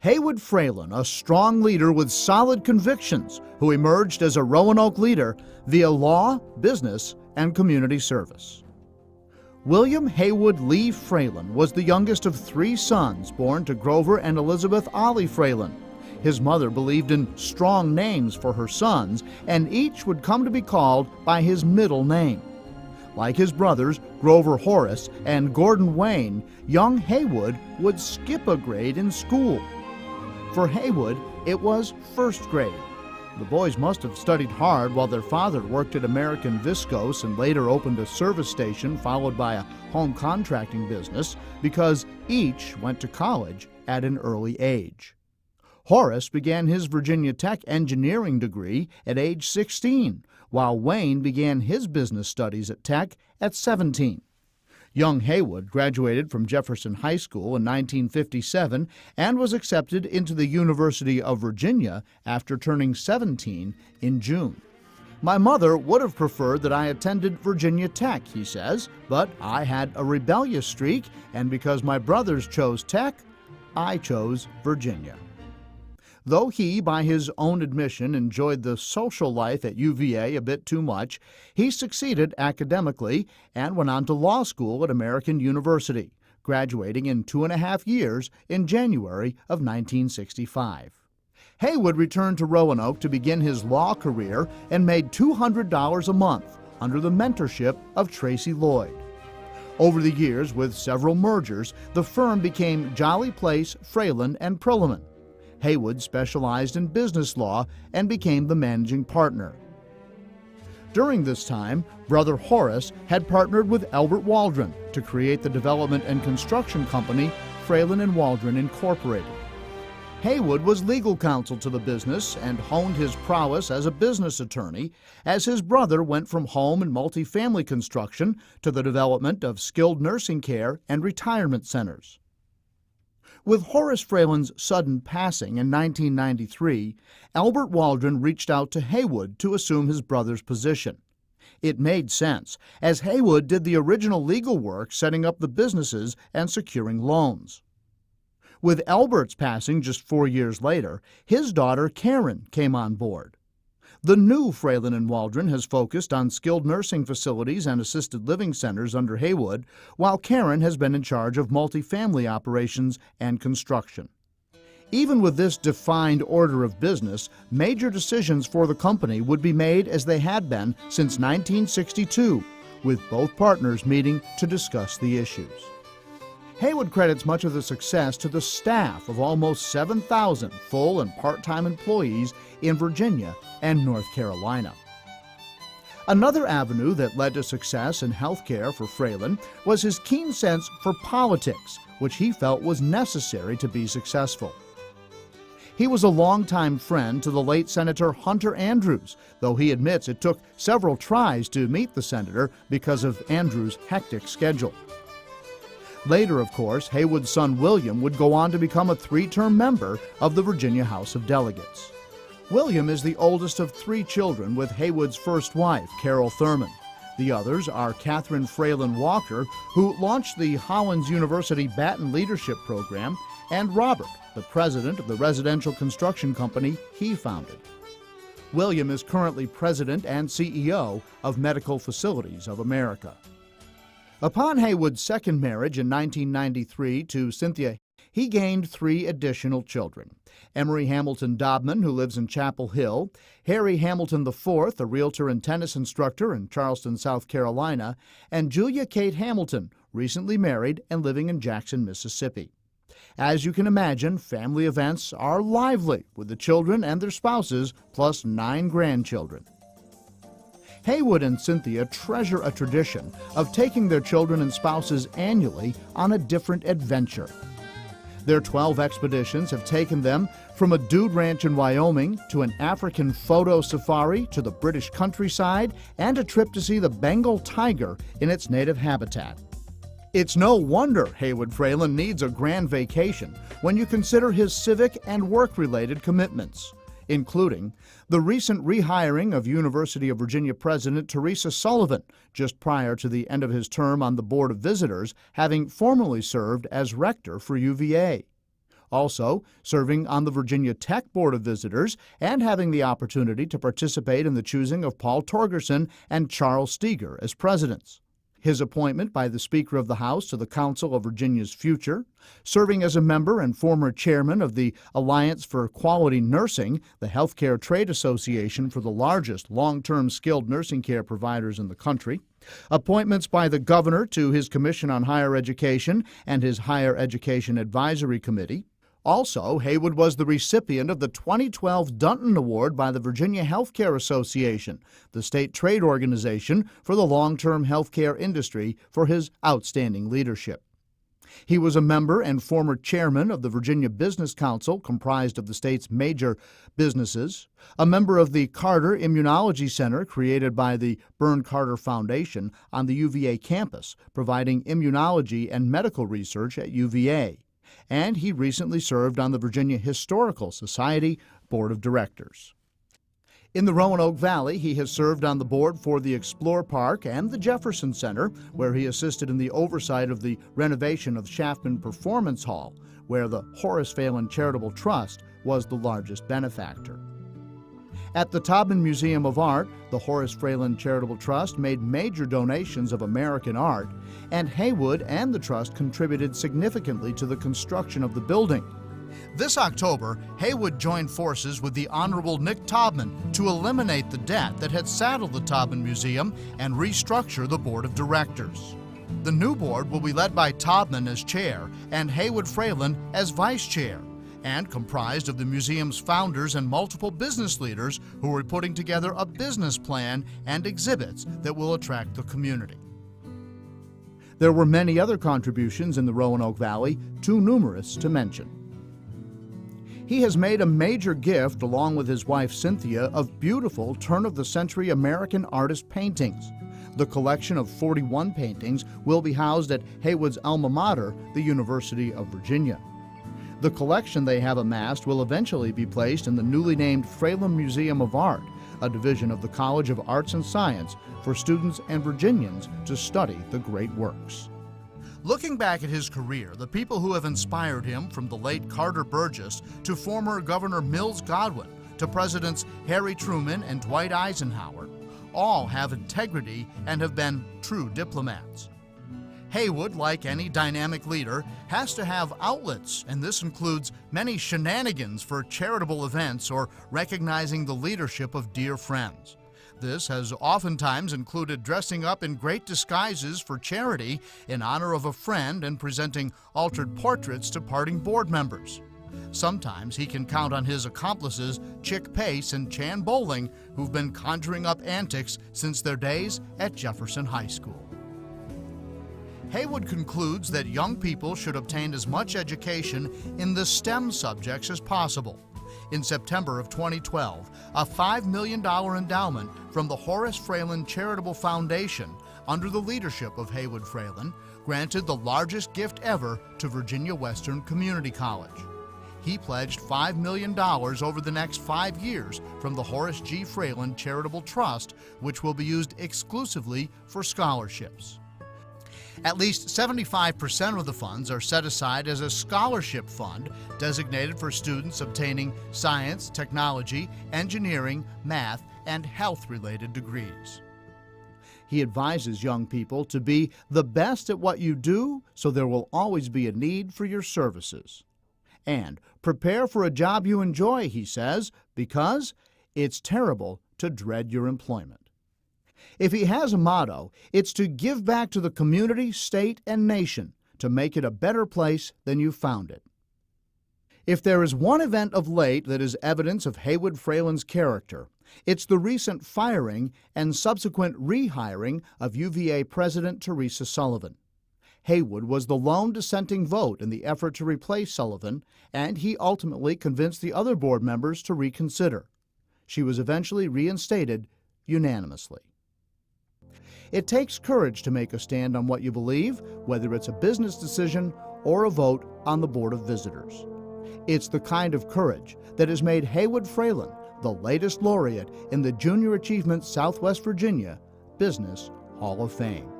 Heywood Fralin, a strong leader with solid convictions, who emerged as a Roanoke leader via law, business, and community service. William Heywood Lee Fralin was the youngest of 3 sons born to Grover and Elizabeth Ollie Fralin. His mother believed in strong names for her sons, and each would come to be called by his middle name. Like his brothers, Grover Horace and Gordon Wayne, young Heywood would skip a grade in school. For Heywood, it was first grade. The boys must have studied hard while their father worked at American Viscose and later opened a service station followed by a home contracting business, because each went to college at an early age. Horace began his Virginia Tech engineering degree at age 16, while Wayne began his business studies at Tech at 17. Young Heywood graduated from Jefferson High School in 1957 and was accepted into the University of Virginia after turning 17 in June. "My mother would have preferred that I attended Virginia Tech," he says, "but I had a rebellious streak, and because my brothers chose Tech, I chose Virginia." Though he, by his own admission, enjoyed the social life at UVA a bit too much, he succeeded academically and went on to law school at American University, graduating in 2.5 years in January of 1965. Heywood returned to Roanoke to begin his law career and made $200 a month under the mentorship of Tracy Lloyd. Over the years, with several mergers, the firm became Jolly Place, Fralin, and Perlman. Heywood specialized in business law and became the managing partner. During this time, brother Horace had partnered with Albert Waldron to create the development and construction company Fralin and Waldron Incorporated. Heywood was legal counsel to the business and honed his prowess as a business attorney as his brother went from home and multifamily construction to the development of skilled nursing care and retirement centers. With Horace Fralin's sudden passing in 1993, Albert Waldron reached out to Heywood to assume his brother's position. It made sense, as Heywood did the original legal work setting up the businesses and securing loans. With Albert's passing just 4 years later, his daughter Karen came on board. The new Fralin and Waldron has focused on skilled nursing facilities and assisted living centers under Heywood, while Karen has been in charge of multifamily operations and construction. Even with this defined order of business, major decisions for the company would be made as they had been since 1962, with both partners meeting to discuss the issues. Heywood credits much of the success to the staff of almost 7,000 full and part-time employees in Virginia and North Carolina. Another avenue that led to success in healthcare for Fralin was his keen sense for politics, which he felt was necessary to be successful. He was a longtime friend to the late Senator Hunter Andrews, though he admits it took several tries to meet the senator because of Andrews' hectic schedule. Later, of course, Heywood's son William would go on to become a 3-term member of the Virginia House of Delegates. William is the oldest of 3 children with Heywood's first wife, Carol Thurman. The others are Catherine Fralin Walker, who launched the Hollins University Baton Leadership Program, and Robert, the president of the residential construction company he founded. William is currently president and CEO of Medical Facilities of America. Upon Heywood's second marriage in 1993 to Cynthia, he gained 3 additional children: Emory Hamilton Dobman, who lives in Chapel Hill; Harry Hamilton IV, a realtor and tennis instructor in Charleston, South Carolina; and Julia Kate Hamilton, recently married and living in Jackson, Mississippi. As you can imagine, family events are lively, with the children and their spouses, plus 9 grandchildren. Heywood and Cynthia treasure a tradition of taking their children and spouses annually on a different adventure. Their 12 expeditions have taken them from a dude ranch in Wyoming to an African photo safari to the British countryside and a trip to see the Bengal tiger in its native habitat. It's no wonder Heywood Fralin needs a grand vacation when you consider his civic and work-related commitments, including the recent rehiring of University of Virginia President Teresa Sullivan just prior to the end of his term on the Board of Visitors, having formerly served as rector for UVA. also serving on the Virginia Tech Board of Visitors and having the opportunity to participate in the choosing of Paul Torgerson and Charles Steger as presidents. His appointment by the Speaker of the House to the Council of Virginia's Future, serving as a member and former chairman of the Alliance for Quality Nursing, the healthcare trade association for the largest long-term skilled nursing care providers in the country, appointments by the governor to his Commission on Higher Education and his Higher Education Advisory Committee. Also, Heywood was the recipient of the 2012 Dunton Award by the Virginia Healthcare Association, the state trade organization for the long-term healthcare industry, for his outstanding leadership. He was a member and former chairman of the Virginia Business Council, comprised of the state's major businesses, a member of the Carter Immunology Center, created by the Byrne Carter Foundation on the UVA campus, providing immunology and medical research at UVA. And he recently served on the Virginia Historical Society Board of Directors. In the Roanoke Valley, he has served on the board for the Explore Park and the Jefferson Center, where he assisted in the oversight of the renovation of Shaftman Performance Hall, where the Horace Fralin Charitable Trust was the largest benefactor. At the Taubman Museum of Art, the Horace Fralin Charitable Trust made major donations of American art, and Heywood and the trust contributed significantly to the construction of the building. This October, Heywood joined forces with the Honorable Nick Taubman to eliminate the debt that had saddled the Taubman Museum and restructure the board of directors. The new board will be led by Taubman as chair and Heywood Fralin as vice chair, and comprised of the museum's founders and multiple business leaders who are putting together a business plan and exhibits that will attract the community. There were many other contributions in the Roanoke Valley, too numerous to mention. He has made a major gift, along with his wife Cynthia, of beautiful turn-of-the-century American artist paintings. The collection of 41 paintings will be housed at Heywood's alma mater, the University of Virginia. The collection they have amassed will eventually be placed in the newly named Fralin Museum of Art, a division of the College of Arts and Science, for students and Virginians to study the great works. Looking back at his career, the people who have inspired him, from the late Carter Burgess to former Governor Mills Godwin to Presidents Harry Truman and Dwight Eisenhower, all have integrity and have been true diplomats. Heywood, like any dynamic leader, has to have outlets, and this includes many shenanigans for charitable events or recognizing the leadership of dear friends. This has oftentimes included dressing up in great disguises for charity in honor of a friend and presenting altered portraits to parting board members. Sometimes he can count on his accomplices Chick Pace and Chan Bowling, who've been conjuring up antics since their days at Jefferson High School. Heywood concludes that young people should obtain as much education in the STEM subjects as possible. In September of 2012, a $5 million endowment from the Horace Fralin Charitable Foundation, under the leadership of Heywood Fralin, granted the largest gift ever to Virginia Western Community College. He pledged $5 million over the next 5 years from the Horace G. Fralin Charitable Trust, which will be used exclusively for scholarships. At least 75% of the funds are set aside as a scholarship fund designated for students obtaining science, technology, engineering, math, and health-related degrees. He advises young people to be the best at what you do, so there will always be a need for your services. And prepare for a job you enjoy, he says, because it's terrible to dread your employment. If he has a motto, it's to give back to the community, state, and nation to make it a better place than you found it. If there is one event of late that is evidence of Heywood Fralin's character, it's the recent firing and subsequent rehiring of UVA President Teresa Sullivan. Heywood was the lone dissenting vote in the effort to replace Sullivan, and he ultimately convinced the other board members to reconsider. She was eventually reinstated unanimously. It takes courage to make a stand on what you believe, whether it's a business decision or a vote on the Board of Visitors. It's the kind of courage that has made Heywood Fralin the latest laureate in the Junior Achievement Southwest Virginia Business Hall of Fame.